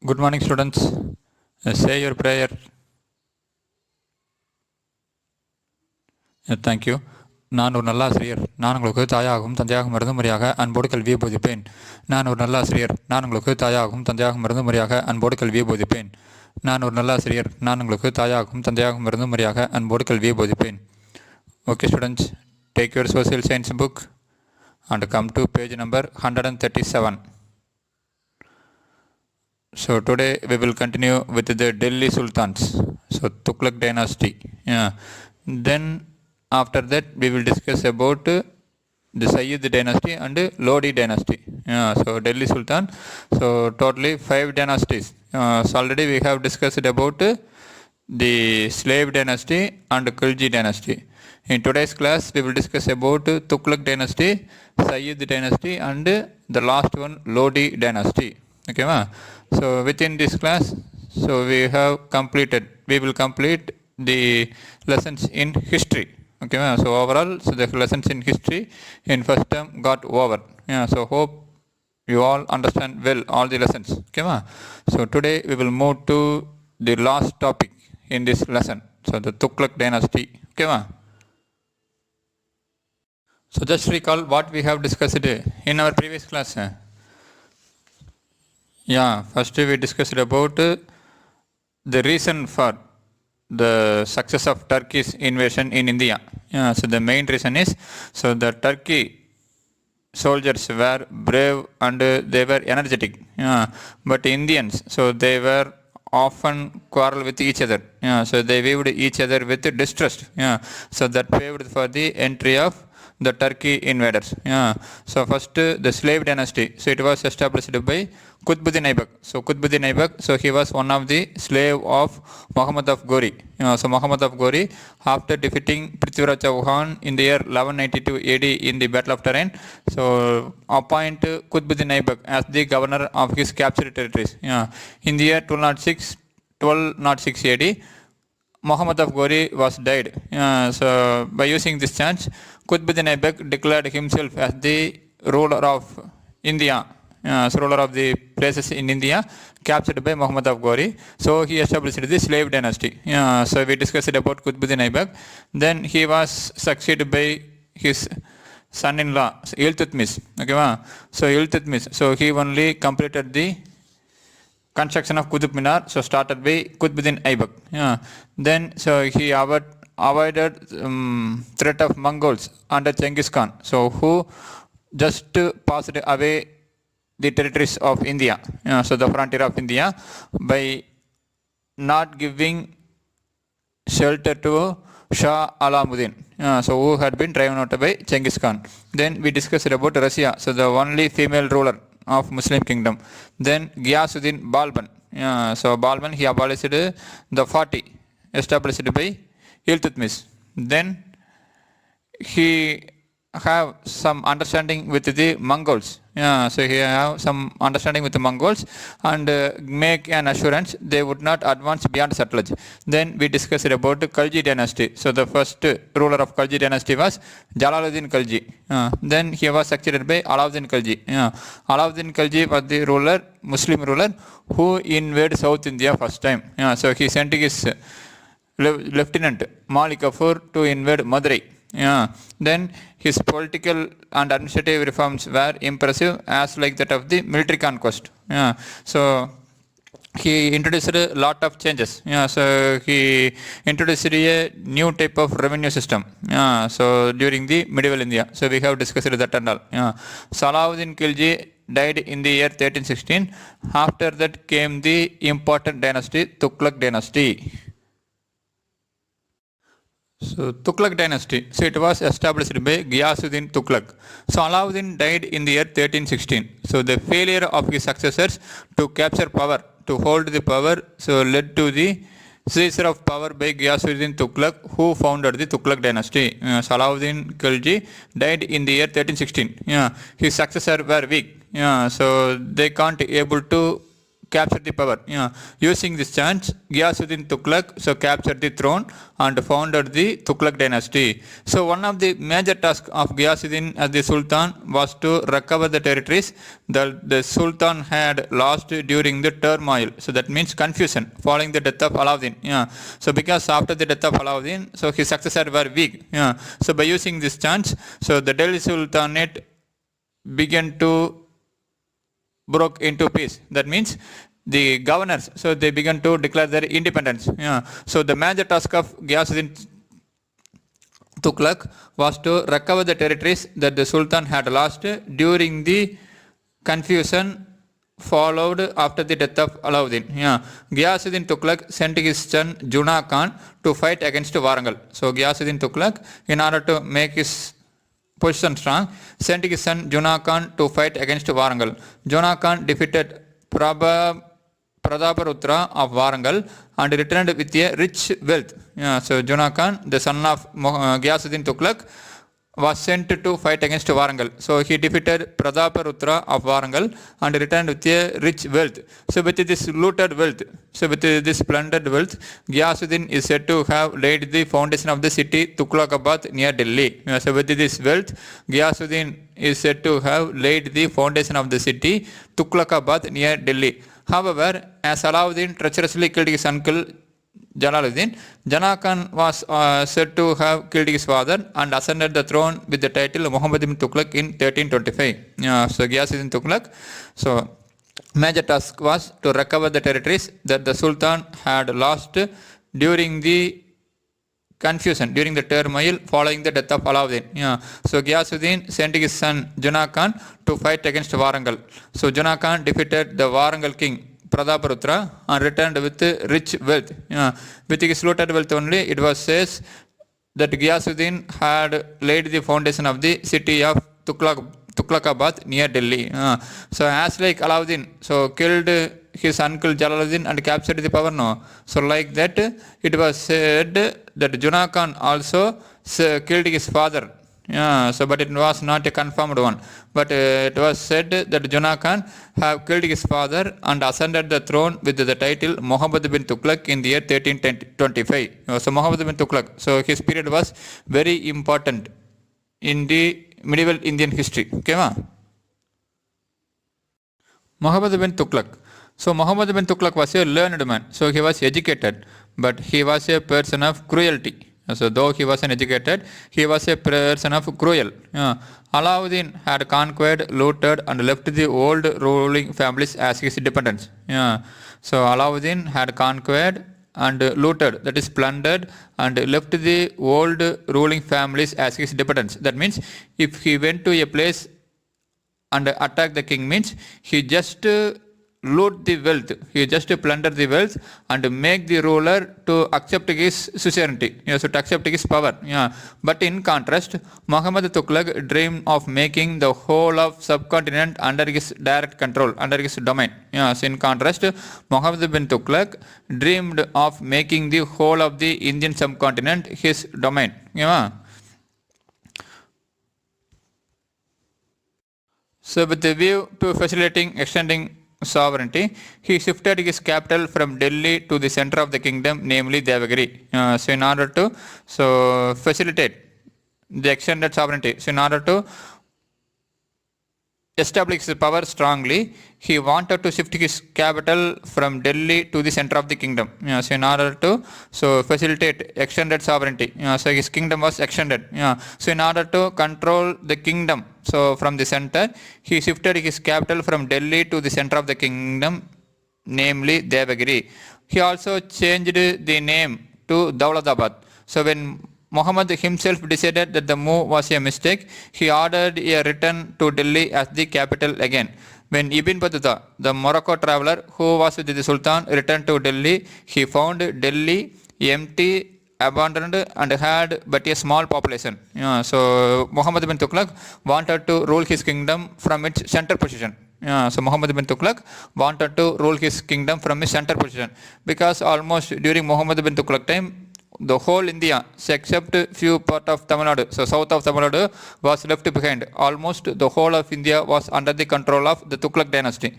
Good morning, students. Say your prayer. Thank you. நான் ஒரு நல்ல ஆசிரியர். நான் உங்களுக்கு தாயாகவும் தந்தையாகவும் இருந்து முறையாக அன்போடு கல்வியை போதிப்பேன். நான் ஒரு நல்ல ஆசிரியர். நான் உங்களுக்கு தாயாகவும் தந்தையாகவும் இருந்து முறையாக அன்போடு கல்வியை போதிப்பேன். நான் ஒரு நல்ல ஆசிரியர். நான் உங்களுக்கு தாயாகவும் தந்தையாகவும் இருந்து முறையாக அன்போடு கல்வியை போதிப்பேன். Okay, students, take your social science book and come to page number 137. So today we will continue with the Delhi Sultans. So THUGLAK dynasty. Yeah. Then after that we will discuss about the Sayyid dynasty and Lodi dynasty. Yeah. So Delhi Sultan. So totally 5 dynasties. So already we have discussed about the slave dynasty and Khilji dynasty. In today's class we will discuss about THUGLAK dynasty, Sayyid dynasty and the last one Lodi dynasty. Okay, ma? So within this class, so we will complete the lessons in history. Okay, ma? So overall, so the lessons in history in first term got over. Yeah, so hope you all understand well all the lessons. Okay, ma? So today we will move to the last topic in this lesson. So the THUGLAK dynasty. Okay, ma? So just recall what we have discussed in our previous class. Yeah, first we discussed about the reason for the success of Turkey's invasion in India. Yeah, so the main reason is, so the Turkey soldiers were brave and they were energetic. Yeah, but Indians, so they were often quarrel with each other. Yeah, so they viewed each other with distrust. Yeah, so that paved for the entry of the Turkey invaders. Yeah. So first the slave dynasty. So it was established by Qutbuddin Aibak. So Qutbuddin Aibak, so he was one of the slave of Muhammad of Ghori. So Muhammad of Ghori, after defeating Prithviraj Chauhan in the year 1192 AD in the Battle of Tarain, so appoint Qutbuddin Aibak as the governor of his captured territories. Yeah. In the year 1206 AD, Muhammad of Ghori was died. So by using this chance, Qutbuddin Aibak declared himself as the ruler of India, so ruler of the places in India captured by Muhammad of Ghori. So he established the slave dynasty. So we discussed about Qutbuddin Aibak. Then he was succeeded by his son-in-law Iltutmish. Okay, so Iltutmish. So he only completed the construction of Qutub Minar, so started by Qutbuddin Aibak. Then so he avoided threat of Mongols under Genghis Khan, so who just passed away the territories of India, so the frontier of India, by not giving shelter to Shah Alamuddin, so who had been driven out by Genghis Khan. Then we discussed about Russia, so the only female ruler of Muslim kingdom. Then Ghiyasuddin Balban. So Balban, he abolished the 40 established by Iltutmish. Then he have some understanding with the Mongols. So he have some understanding with the Mongols and make an assurance they would not advance beyond Satluj. Then we discussed about Khilji dynasty. So the first ruler of Khilji dynasty was Jalaluddin Khilji. Then he was succeeded by Alauddin Khilji. Alauddin Khilji was the ruler, Muslim ruler, who invaded South India first time. So he sent his lieutenant Malik Kafur to invade Madurai. Then his political and administrative reforms were impressive as like that of the military conquest. So he introduced a lot of changes. So he introduced a new type of revenue system. So during the medieval India, so we have discussed that and all. Salahuddin Khilji died in the year 1316. After that came the important dynasty, THUGLAK dynasty. So THUGLAK dynasty, so it was established by Ghiyasuddin THUGLAK. So Alauddin died in the year 1316. So the failure of his successors to capture power, to hold the power, so led to the seizure of power by Ghiyasuddin THUGLAK, who founded the THUGLAK dynasty. So Alauddin Khilji died in the year 1316. His successors were weak. So they can't able to capture the power. Using this chance, Ghiyasuddin Tughlaq captured the throne and founded the Tughlaq dynasty. So one of the major tasks of Ghiyasuddin as the Sultan was to recover the territories that the Sultan had lost during the turmoil. So that means confusion following the death of Alauddin. So because after the death of Alauddin, so his successors were weak. So by using this chance, so the Delhi Sultanate began to broke into peace. That means the governors, so they began to declare their independence. So the major task of Ghiyasuddin Tughlaq was to recover the territories that the Sultan had lost during the confusion followed after the death of Alauddin. Ghiyasuddin Tughlaq sent his son Juna Khan to fight against Warangal. So Ghiyasuddin Tughlaq, in order to make his position strong, sent his son Juna Khan to fight against Warangal. Juna Khan defeated Prataparutra of Warangal and returned with a rich wealth. So Juna Khan, the son of Ghiyasuddin Tughlaq, was sent to fight against Warangal. So he defeated Prataparutra of Warangal and returned with a rich wealth. So with this looted wealth, so with this plundered wealth, Ghiyasuddin is said to have laid the foundation of the city Tughlakabad near Delhi. So with this wealth, Ghiyasuddin is said to have laid the foundation of the city Tughlakabad near Delhi. However, as Alauddin treacherously killed his uncle Jalaluddin, Jana Khan was said to have killed his father and ascended the throne with the title Muhammad ibn Tughlaq in 1325. So Ghiyasuddin Tughlaq, so major task was to recover the territories that the Sultan had lost during the confusion, during the turmoil following the death of Alauddin. So Ghiyasuddin sent his son Juna Khan to fight against Warangal. So Juna Khan defeated the Warangal king Prataparutra and returned with rich wealth. With his looted wealth only, it was says that Ghiyasuddin had laid the foundation of the city of Tughlakabad near Delhi. So as like Alauddin, so killed his uncle Jalaluddin and captured the power, no. So like that, it was said that Juna Khan also killed his father. So but it was not a confirmed one. But it was said that Juna Khan have killed his father and ascended the throne with the title Muhammad bin Tughlaq in the year 1325. So Muhammad bin Tughlaq, so his period was very important in the medieval Indian history. Okay, Muhammad bin Tughlaq. So Muhammad bin Tughlaq was a learned man. So he was educated, but he was a person of cruelty. So though he was uneducated, he was a person of cruel. Alauddin had conquered, looted and left the old ruling families as his dependents. So Alauddin had conquered and looted, that is plundered, and left the old ruling families as his dependents. That means if he went to a place and attacked the king, means he just loot the wealth, he just plunder the wealth and make the ruler to accept his suzerainty, so to accept his power. But in contrast, Muhammad Tughlaq dreamed of making the whole of subcontinent under his direct control, under his domain. So in contrast, Muhammad bin Tughlaq dreamed of making the whole of the Indian subcontinent his domain. So with the view to facilitating extending sovereignty, he shifted his capital from Delhi to the center of the kingdom, namely Devagiri. So in order to facilitate the extended sovereignty, so in order to establish his power strongly, he wanted to shift his capital from Delhi to the center of the kingdom. So in order to facilitate extended sovereignty, so his kingdom was extended. So in order to control the kingdom, so from the center, he shifted his capital from Delhi to the center of the kingdom, namely Devagiri. He also changed the name to Daulatabad. So when Muhammad himself decided that the move was a mistake, he ordered a return to Delhi as the capital again. When Ibn Battuta, the Morocco traveler who was with the Sultan, returned to Delhi, he found Delhi empty, abandoned and had but a small population. So Muhammad bin Tughlaq wanted to rule his kingdom from its center position. So Muhammad bin Tughlaq wanted to rule his kingdom from his center position, because almost during Muhammad bin Tughlaq time, the whole India, except few part of Tamil Nadu, so south of Tamil Nadu, was left behind. Almost the whole of India was under the control of the Tughlaq dynasty.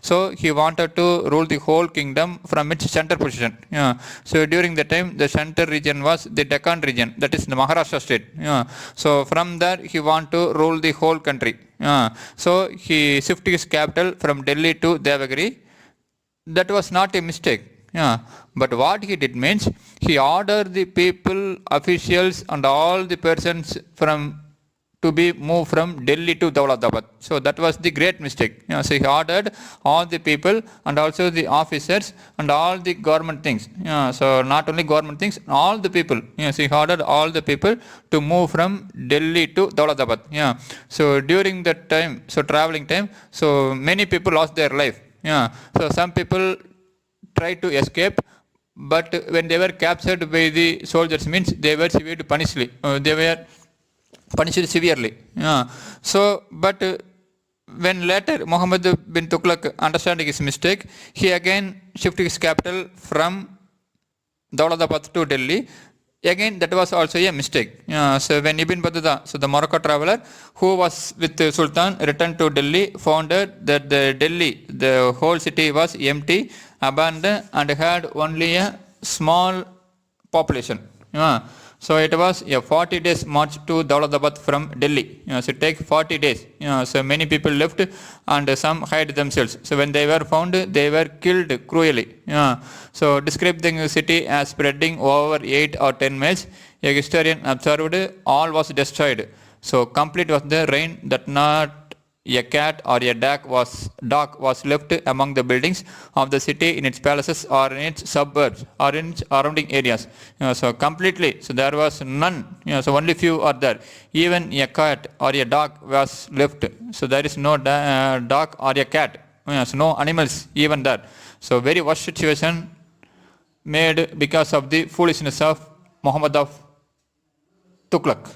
So he wanted to rule the whole kingdom from its center position. So during the time, the center region was the Deccan region, that is the Maharashtra state. So from there, he wanted to rule the whole country. So he shifted his capital from Delhi to Devagiri. That was not a mistake. But what he did means, he ordered the people, officials and all the persons to be moved from Delhi to Daulatabad. So that was the great mistake. So he ordered all the people and also the officers and all the government things. So not only government things, all the people. So he ordered all the people to move from Delhi to Daulatabad. So during that time, so traveling time, so many people lost their life. So some people tried to escape, but when they were captured by the soldiers, means they were severely punished. They were punished severely. So, but when later Muhammad bin Tughlaq, understanding his mistake, he again shifted his capital from Daulatabad to Delhi. Again, that was also a mistake. So when Ibn Battuta, so the Morocco traveler who was with the Sultan, returned to Delhi, found that the Delhi, the whole city was empty, abandoned and had only a small population. So it was a 40 days march to Daulatabad from Delhi. So it takes 40 days. So many people left and some hid themselves. So when they were found, they were killed cruelly. So describing the city as spreading over 8 or 10 miles, a historian observed all was destroyed. So complete was the rain that not a cat or a dog was left among the buildings of the city, in its palaces or in its suburbs or in its surrounding areas. So completely, so there was none. So only few are there. Even a cat or a dog was left. So there is no dog or a cat. So no animals even there. So very worst situation made because of the foolishness of Muhammad of Tughlaq.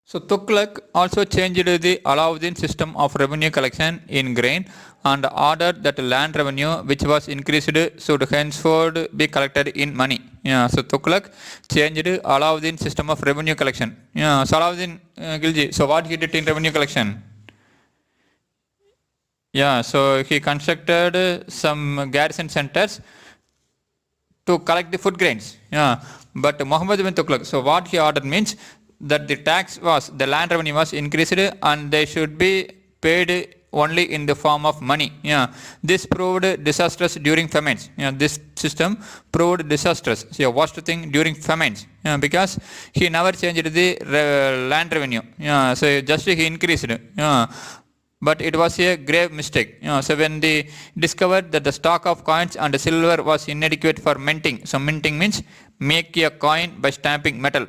So Tughlaq also changed the Alauddin system of revenue collection in grain and ordered that land revenue which was increased should henceforth be collected in money. So Tughlaq changed Alauddin system of revenue collection. So Alauddin Khilji, so what he did in revenue collection? So he constructed some garrison centers to collect the food grains. But Muhammad bin Tughlaq, so what he ordered means that the land revenue was increased and they should be paid only in the form of money. This proved disastrous during famines. This system proved disastrous. So worst thing during famines, because he never changed the land revenue. So just he increased. But it was a grave mistake. So when they discovered that the stock of coins and silver was inadequate for minting, so minting means make a coin by stamping metal.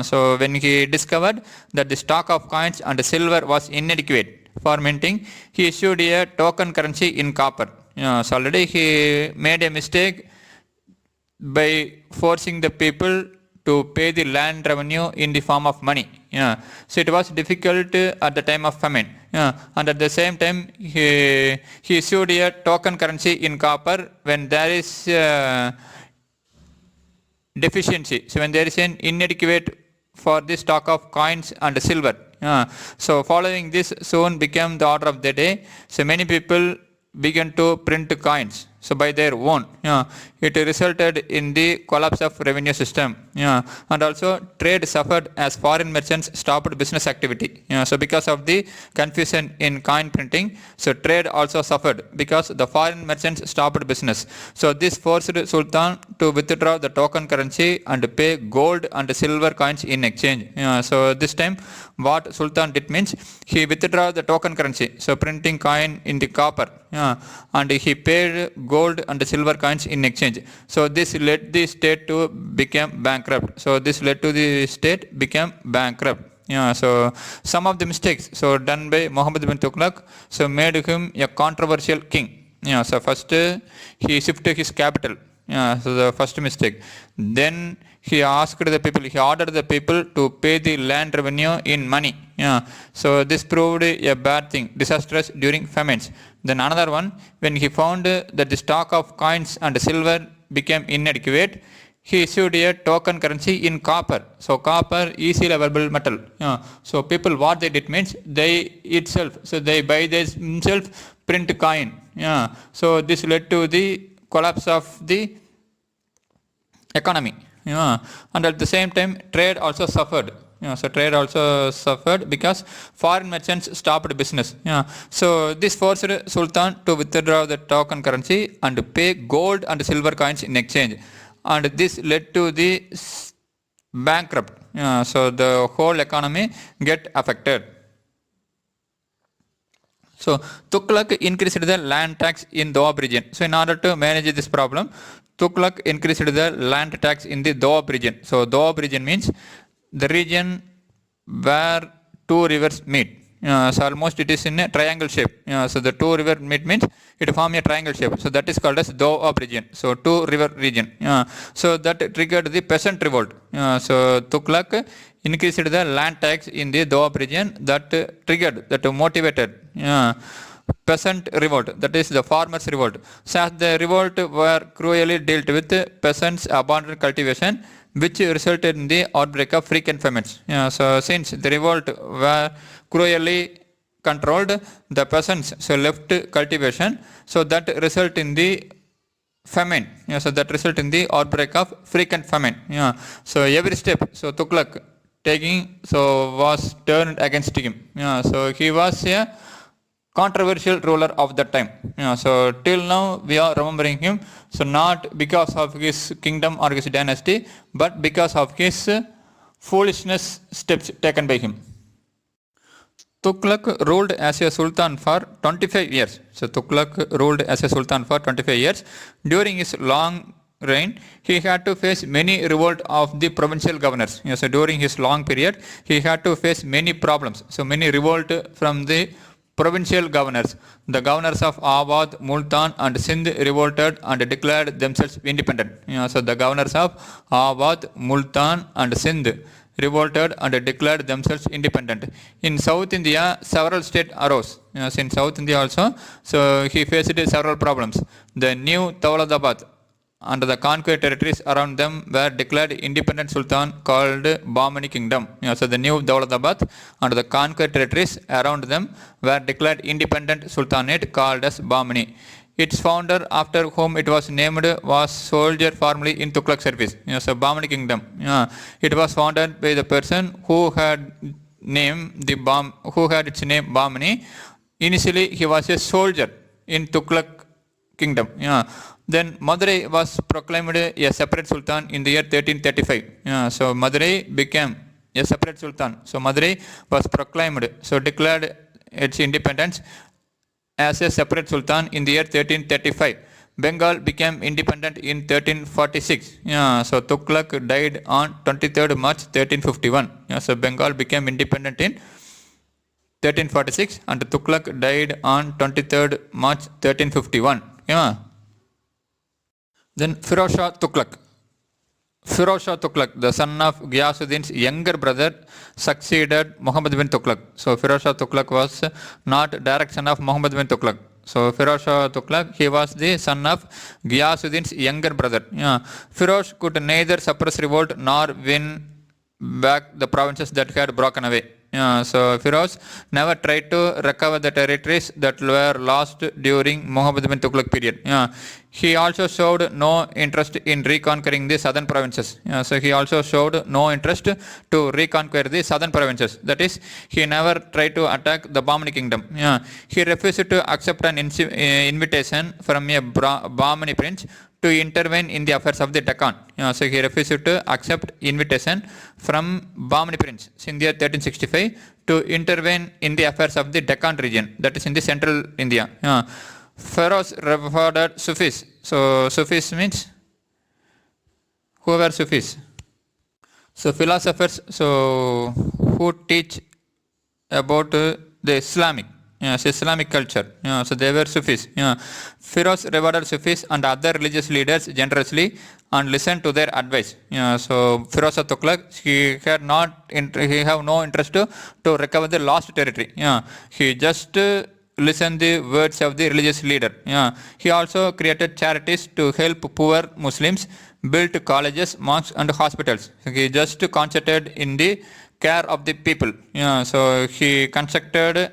So when he discovered that the stock of coins and silver was inadequate for minting, he issued a token currency in copper. So already he made a mistake by forcing the people to pay the land revenue in the form of money. So it was difficult at the time of famine. And at the same time, he issued a token currency in copper when there is deficiency. So when there is an inadequate for the stock of coins and silver. So following this soon became the order of the day. So many people began to print coins. So by their own, it resulted in the collapse of revenue system. And also trade suffered as foreign merchants stopped business activity. So because of the confusion in coin printing, so trade also suffered because the foreign merchants stopped business. So this forced Sultan to withdraw the token currency and pay gold and silver coins in exchange. So this time what Sultan did means he withdrew the token currency, so printing coin in the copper, and he paid gold and silver coins in exchange. So this led the state to become bankrupt. So this led to the state become bankrupt. So some of the mistakes so done by Muhammad bin Tughlaq so made him a controversial king. So first he shifted his capital. So the first mistake. Then he ordered the people to pay the land revenue in money. So this proved a bad thing, disastrous during famines. Then another one, when he found that the stock of coins and silver became inadequate, he issued a token currency in copper. So copper easily available metal. So people what they did means they itself, so they by themselves print coin. So this led to the collapse of the economy. And at the same time trade also suffered. So trade also suffered because foreign merchants stopped business. So this forced Sultan to withdraw the token currency and pay gold and silver coins in exchange. And this led to the bankrupt. So the whole economy get affected. So Tughlaq increased the land tax in Doab region. So in order to manage this problem, Tughlaq increased the land tax in the Doab region. So Doab region means the region where two rivers meet. So almost it is in a triangle shape. So the two river meet means it form a triangle shape. So that is called as Doab region. So two river region. So that triggered the peasant revolt. So Tughlaq increased the land tax in the Doab region that triggered, that motivated peasant revolt, that is the farmers revolt. So as the revolt were cruelly dealt with, peasants abandoned cultivation, which resulted in the outbreak of frequent famines. So since the revolt were cruelly controlled, the peasants so left cultivation, so that result in the famine. So that result in the outbreak of frequent famine. So every step so Tughlaq taking so was turned against him. So he was a controversial ruler of that time. So till now we are remembering him, so not because of his kingdom or his dynasty, but because of his foolishness steps taken by him. Tughlaq ruled as a sultan for 25 years. So Tughlaq ruled as a sultan for 25 years. During his long reign, he had to face many revolt of the provincial governors. So during his long period, he had to face many problems. So many revolt from the provincial governors. The governors of Awadh, Multan and Sindh revolted and declared themselves independent. So the governors of Awadh, Multan and Sindh revolted and declared themselves independent. In South India, several states arose. In South India also, so he faced several problems. The new Tawladabad and the conquered territories around them were declared independent sultan called Bahmani kingdom. So the new Dawladabad and the conquered territories around them were declared independent sultanate called as Bahmani. Its founder, after whom it was named, was soldier formerly in Tughlaq service. So Bahmani kingdom. It was founded by the person who had its name Bahmani. Initially he was a soldier in Tughlaq kingdom. Then Madurai was proclaimed a separate sultan in the year 1335. So Madurai became a separate sultan. So Madurai was proclaimed, so declared its independence as a separate sultan in the year 1335. Bengal became independent in 1346. So Tughlaq died on 23rd March 1351. So Bengal became independent in 1346 and Tughlaq died on 23rd March 1351. Then Firoz Shah Tughlaq. Firoz Shah Tughlaq, the son of Ghiyasuddin's younger brother, succeeded Muhammad bin Tughlaq. So Firoz Shah Tughlaq was not direct son of Muhammad bin Tughlaq. So Firoz Shah Tughlaq, he was the son of Ghiyasuddin's younger brother. Firoz could neither suppress revolt nor win back the provinces that had broken away. So Firoz never tried to recover the territories that were lost during Muhammad bin Tughlaq period. He also showed no interest in reconquering the southern provinces. So he also showed no interest to reconquer the southern provinces. That is, he never tried to attack the Bahmani kingdom. He refused to accept an invitation from a Bahmani prince to intervene in the affairs of the Deccan. So he refused to accept invitation from Bahmani prince in the year 1365 to intervene in the affairs of the Deccan region, that is in the central India. Firoz revered Sufis. So Sufis means, who were Sufis? So philosophers so who teach about the Islamic culture. So they were Sufis. Firoz rewarded Sufis and other religious leaders generously and listened to their advice. So Firoz Shah Tughlaq, he have no interest to recover the lost territory. He just listen the words of the religious leader. He also created charities to help poor Muslims, built colleges, mosques and hospitals. He just concentrated in the care of the people. So he constructed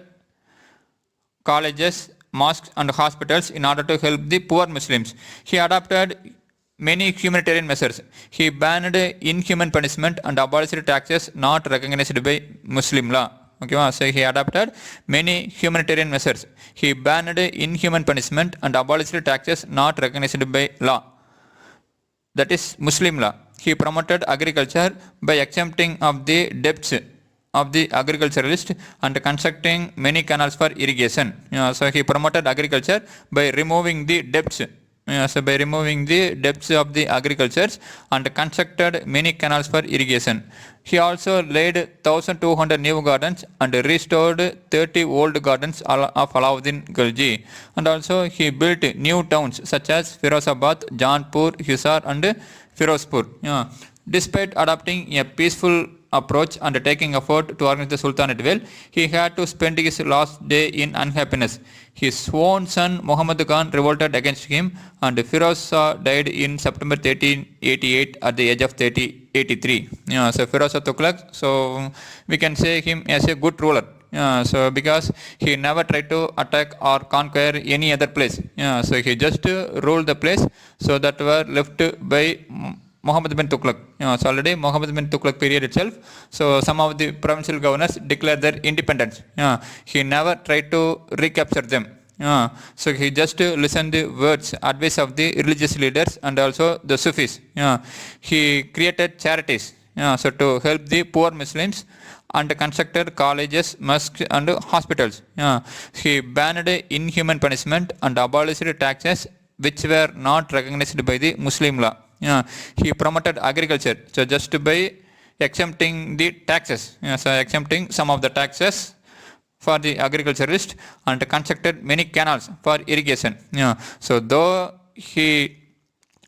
colleges, mosques and hospitals in order to help the poor Muslims. He adopted many humanitarian measures. He banned inhuman punishment and abolished taxes not recognized by Muslim law. Okay, so he adopted many humanitarian measures. He banned inhuman punishment and abolished taxes not recognized by law. That is Muslim law. He promoted agriculture by exempting of the debts of the agriculturalist and constructing many canals for irrigation. So he promoted agriculture by removing the debts. By removing the debts of the agricultures and constructed many canals for irrigation. He also laid 1,200 new gardens and restored 30 old gardens of Alauddin Khilji. And also he built new towns such as Firozabad, Jaunpur, Hisar and Firozpur. Despite adopting a peaceful approach and taking effort to organize the Sultanate well, he had to spend his last day in unhappiness. His own son Muhammad Khan revolted against him and Firoz Shah died in September 1388 at the age of 83. So Firoz Shah Tughlak, so we can say him as a good ruler. So because he never tried to attack or conquer any other place. So he just ruled the place so that were left by Muhammad bin Tughlak. So already Muhammad bin Tughlak period itself. So some of the provincial governors declared their independence. He never tried to recapture them. So he just listened the words, advice of the religious leaders and also the Sufis. He created charities. So to help the poor Muslims and constructed colleges, mosques and hospitals. He banned inhuman punishment and abolished taxes which were not recognized by the Muslim law. He promoted agriculture, so just by exempting the taxes, so exempting some of the taxes for the agriculturist and constructed many canals for irrigation. So though he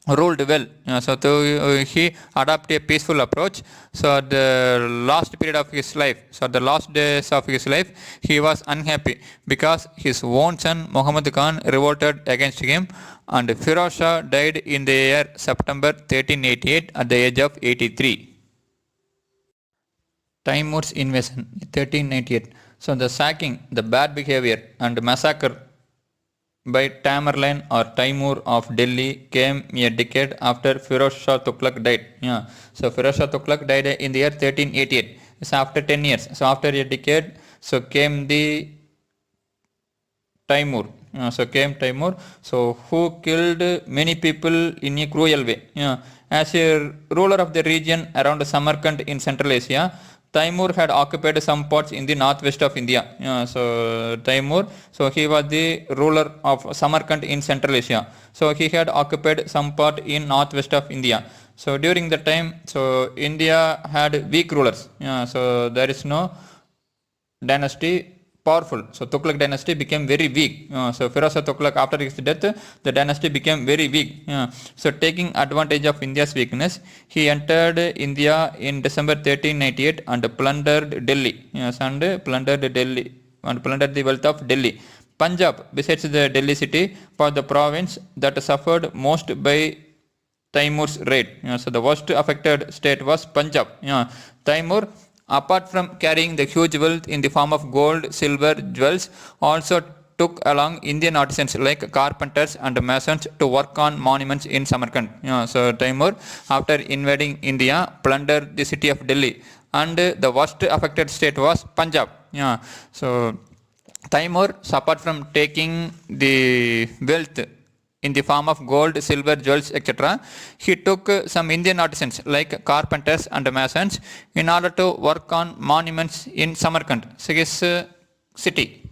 ruled well, so though he adopted a peaceful approach, so the last period of his life, so the last days of his life, he was unhappy because his own son Muhammad Khan revolted against him and Firoz Shah died in the year September 1388 at the age of 83. Timur's invasion 1398. So the sacking, the bad behavior and massacre by Tamerlane or Timur of Delhi came a decade after Firoz Shah Tughlak died. So Firoz Shah Tughlak died in the year 1388. So after 10 years, so after a decade, so came the Timur. So came Timur, so who killed many people in a cruel way. As a ruler of the region around Samarkand in Central Asia, Timur had occupied some parts in the northwest of India. So Timur, so he was the ruler of Samarkand in Central Asia. So he had occupied some part in northwest of India. So during the time, so India had weak rulers. So there is no dynasty powerful. So Tughlak dynasty became very weak. So Firoz Shah Tughlak, after his death, the dynasty became very weak. So taking advantage of India's weakness, he entered India in December 1398 and plundered Delhi. And plundered Delhi and plundered the wealth of Delhi. Punjab, besides the Delhi city, was the province that suffered most by Timur's raid. So the worst affected state was Punjab. Timur, apart from carrying the huge wealth in the form of gold, silver, jewels, also took along Indian artisans like carpenters and masons to work on monuments in Samarkand. So Timur, after invading India, plundered the city of Delhi, and the worst affected state was Punjab. So Timur, apart from taking the wealth in the form of gold, silver, jewels, etc., he took some Indian artisans like carpenters and masons in order to work on monuments in Samarkand, so his city.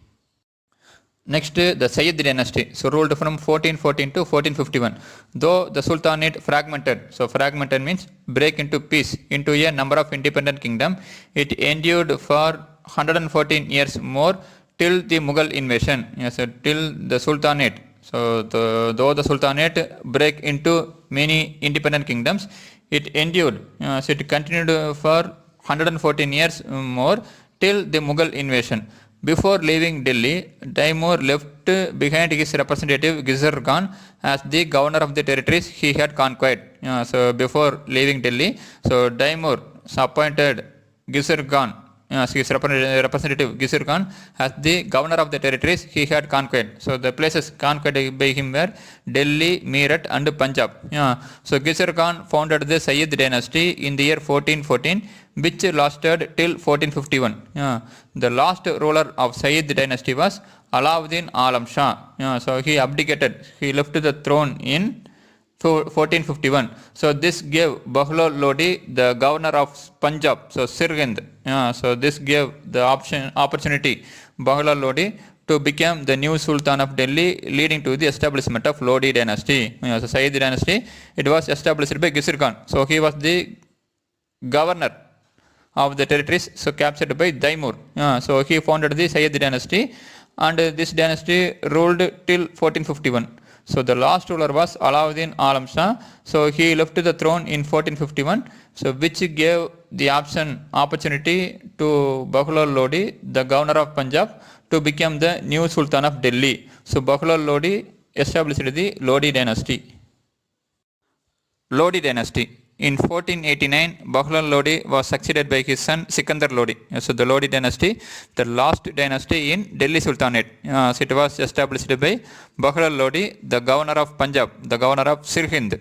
Next, the Sayyid dynasty, so ruled from 1414 to 1451. Though the Sultanate fragmented, so fragmented means break into piece into a number of independent kingdoms, it endured for 114 years more till the Mughal invasion. So till the Sultanate. So though the Sultanate break into many independent kingdoms, it endured. So it continued for 114 years more till the Mughal invasion. Before leaving Delhi, Taimur left behind his representative Gizr Khan as the governor of the territories he had conquered. So before leaving Delhi, so Taimur appointed Gizr Khan, his representative Gizr Khan, as the governor of the territories he had conquered. So the places conquered by him were Delhi, Meerut and Punjab. So Gizr Khan founded the Sayyid dynasty in the year 1414, which lasted till 1451. The last ruler of Sayyid dynasty was Alauddin Alam Shah. So he abdicated, he left the throne in 1451. So this gave Bahlol Lodi the governor of Punjab, so Sirhind. So this gave the opportunity Bahlol Lodi to become the new Sultan of Delhi, leading to the establishment of Lodi dynasty. So Sayyid dynasty, it was established by Gizr Khan. So he was the governor of the territories, so captured by Taimur. So he founded the Sayyid dynasty, and this dynasty ruled till 1451. So the last ruler was Alauddin Alam Shah. So he left the throne in 1451. So which gave the opportunity to Bahlol Lodi, the governor of Punjab, to become the new Sultan of Delhi. So Bahlol Lodi established the Lodi dynasty. Lodi dynasty. In 1489, Bahlol Lodi was succeeded by his son Sikandar Lodi. So the Lodi dynasty, the last dynasty in Delhi Sultanate. So it was established by Bahlol Lodi, the governor of Punjab, the governor of Sirhind.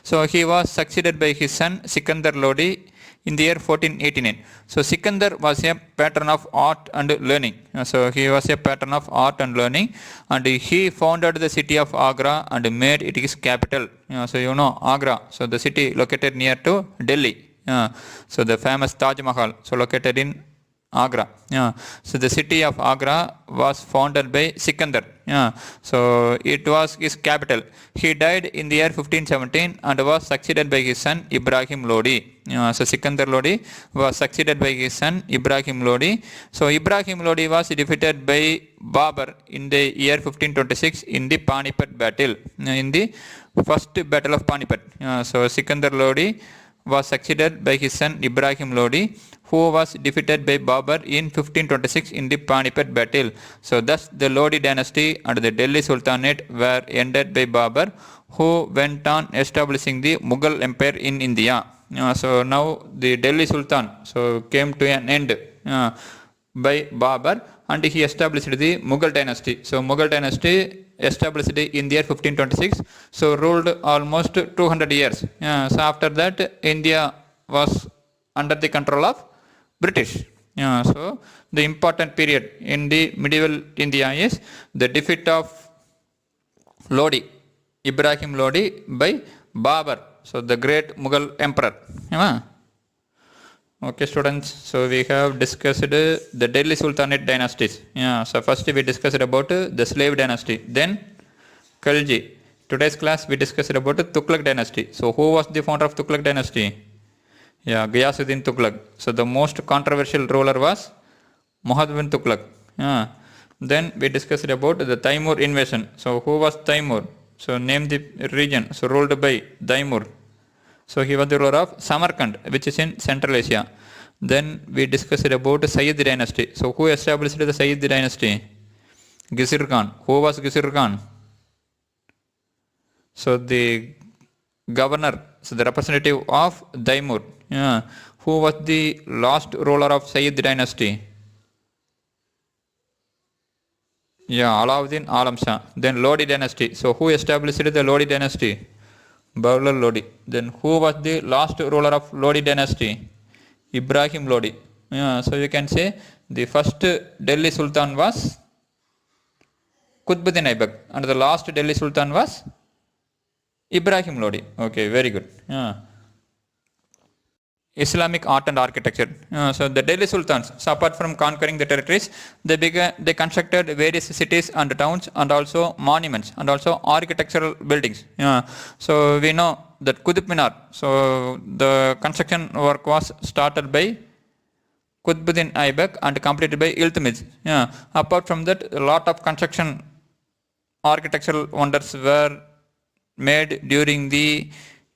So he was succeeded by his son Sikandar Lodi in the year 1489. So Sikandar was a patron of art and learning. So he was a patron of art and learning, and he founded the city of Agra and made it his capital. So you know Agra, so the city located near to Delhi. So the famous Taj Mahal, so located in Agra. So the city of Agra was founded by Sikandar. So it was his capital. He died in the year 1517 and was succeeded by his son Ibrahim Lodi. So Sikandar Lodi was succeeded by his son Ibrahim Lodi. So Ibrahim Lodi was defeated by Babur in the year 1526 in the Panipat battle, in the first battle of Panipat. So Sikandar Lodi was succeeded by his son Ibrahim Lodi, who was defeated by Babur in 1526 in the Panipat battle. So thus the Lodi dynasty and the Delhi Sultanate were ended by Babur, who went on establishing the Mughal Empire in India. So now the Delhi Sultan came to an end by Babur, and he established the Mughal dynasty. So Mughal dynasty established in the year 1526, so ruled almost 200 years. So after that, India was under the control of British. So the important period in the medieval India is the defeat of Lodi, Ibrahim Lodi, by Babur, so the great Mughal emperor. Okay students, so we have discussed the Delhi Sultanate dynasties. So first we discussed about the slave dynasty, then Khalji. Today's class we discussed about Tughlaq dynasty. So who was the founder of Tughlaq dynasty? Ghiyasuddin Tughlaq. So the most controversial ruler was Muhammad bin Tughlaq. Then we discussed about the Taimur invasion. So who was Taimur? So name the region, so ruled by Taimur. So he was the ruler of Samarkand, which is in Central Asia. Then we discussed about Sayyid dynasty. So who established the Sayyid dynasty? Gizr Khan. Who was Gizr Khan? So the governor, so the representative of Taimur. Who was the last ruler of Sayyid dynasty? Alauddin Alam Shah. Then Lodi dynasty. So who established the Lodi dynasty? Bahlol Lodi. Then who was the last ruler of Lodi dynasty? Ibrahim Lodi. So you can say the first Delhi Sultan was Qutbuddin Aibak, and the last Delhi Sultan was Ibrahim Lodi. Okay, very good. Islamic art and architecture. So the Delhi Sultans, so apart from conquering the territories, they constructed various cities and towns, and also monuments, and also architectural buildings. So we know that Qutb Minar, so the construction work was started by Qutbuddin Aibak and completed by Iltutmish. Apart from that, a lot of architectural wonders were made during the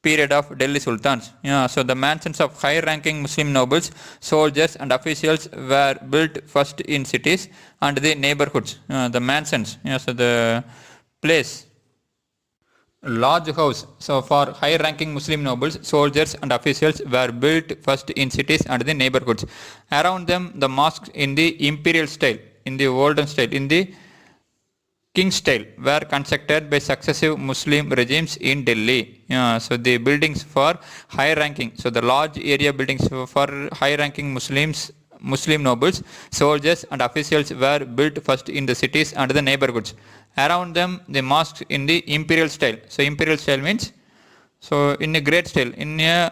period of Delhi Sultans. So the mansions of high-ranking Muslim nobles, soldiers and officials were built first in cities and the neighborhoods. The mansions, so the place, large house, so for high-ranking Muslim nobles, soldiers and officials were built first in cities and the neighborhoods. Around them, the mosques in the imperial style, in the olden style, in the king style, were constructed by successive Muslim regimes in Delhi. So the buildings for high-ranking, so the large area buildings for high-ranking Muslim nobles, soldiers and officials were built first in the cities and the neighborhoods. Around them, the mosques in the imperial style. So imperial style means, so in a great style, in a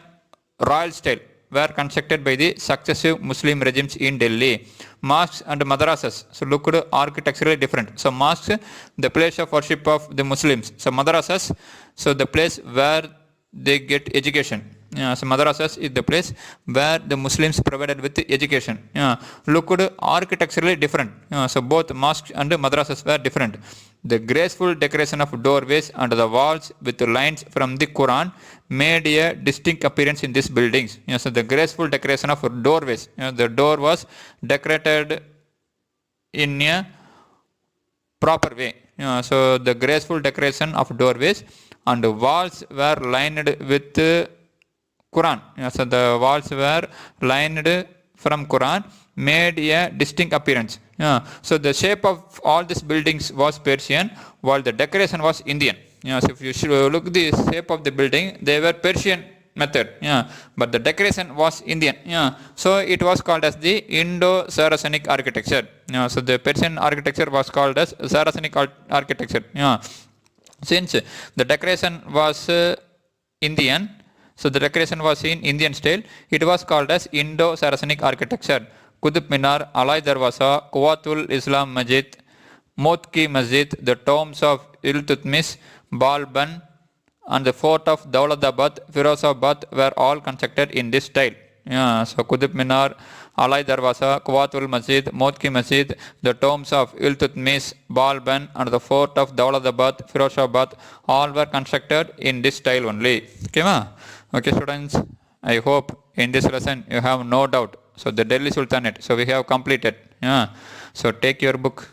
royal style, were constructed by the successive Muslim regimes in Delhi. Mosques and madrasas, so look at architecturally different. So mosques, the place of worship of the Muslims. So madrasas, so the place where they get education. So madrasas is the place where the Muslims provided with education. Look at architecturally different. So both mosques and madrasas were different. The graceful decoration of doorways and the walls with lines from the Quran made a distinct appearance in these buildings. So the graceful decoration of doorways. The door was decorated in a proper way. So the graceful decoration of doorways and the walls were lined with Quran. So the walls were lined from Quran, made a distinct appearance. So the shape of all these buildings was Persian, while the decoration was Indian. So if you should look the shape of the building, they were Persian method. But the decoration was Indian. So it was called as the Indo-Saracenic architecture. So the Persian architecture was called as Saracenic architecture. Since the decoration was Indian, so the decoration was in Indian style, it was called as Indo-Saracenic architecture. Qutb Minar, Alai Darwaza, Quwwatul Islam Masjid, Mot Ki Masjid, the tombs of Iltutmish, Balban, and the fort of Dauladabad, Firozabad were all constructed in this style. So Qutb Minar, Alai Darwaza, Quwwatul Masjid, Mot Ki Masjid, the tombs of Iltutmish, Balban, and the fort of Dauladabad, Firozabad, all were constructed in this style only. Okay students, I hope in this lesson you have no doubt. So the Delhi Sultanate, so we have completed. So take your book.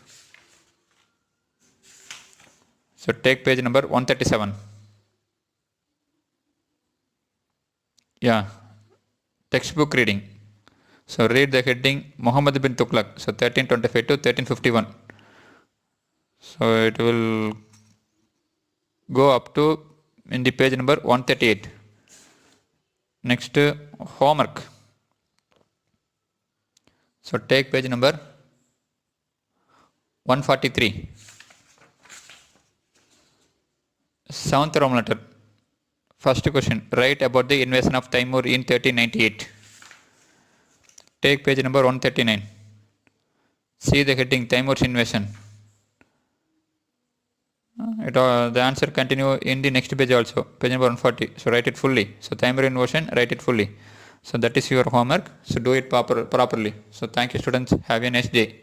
So take page number 137. Textbook reading. So read the heading Muhammad bin Tughlaq, so 1325 to 1351. So it will go up to in the page number 138. Next, homework. So take page number 143. 7th Roman letter. First question. Write about the invasion of Timur in 1398. Take page number 139. See the heading Timur's invasion. The answer continue in the next page also. Page number 140. So write it fully. So Timur invasion, write it fully. So that is your homework. So do it properly. So thank you students. Have a nice day.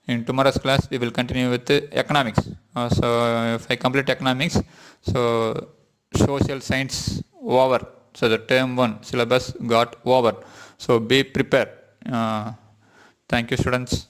In tomorrow's class we will continue with economics. So if I complete economics, so social science over. So the term 1 syllabus got over. So be prepared. Thank you students.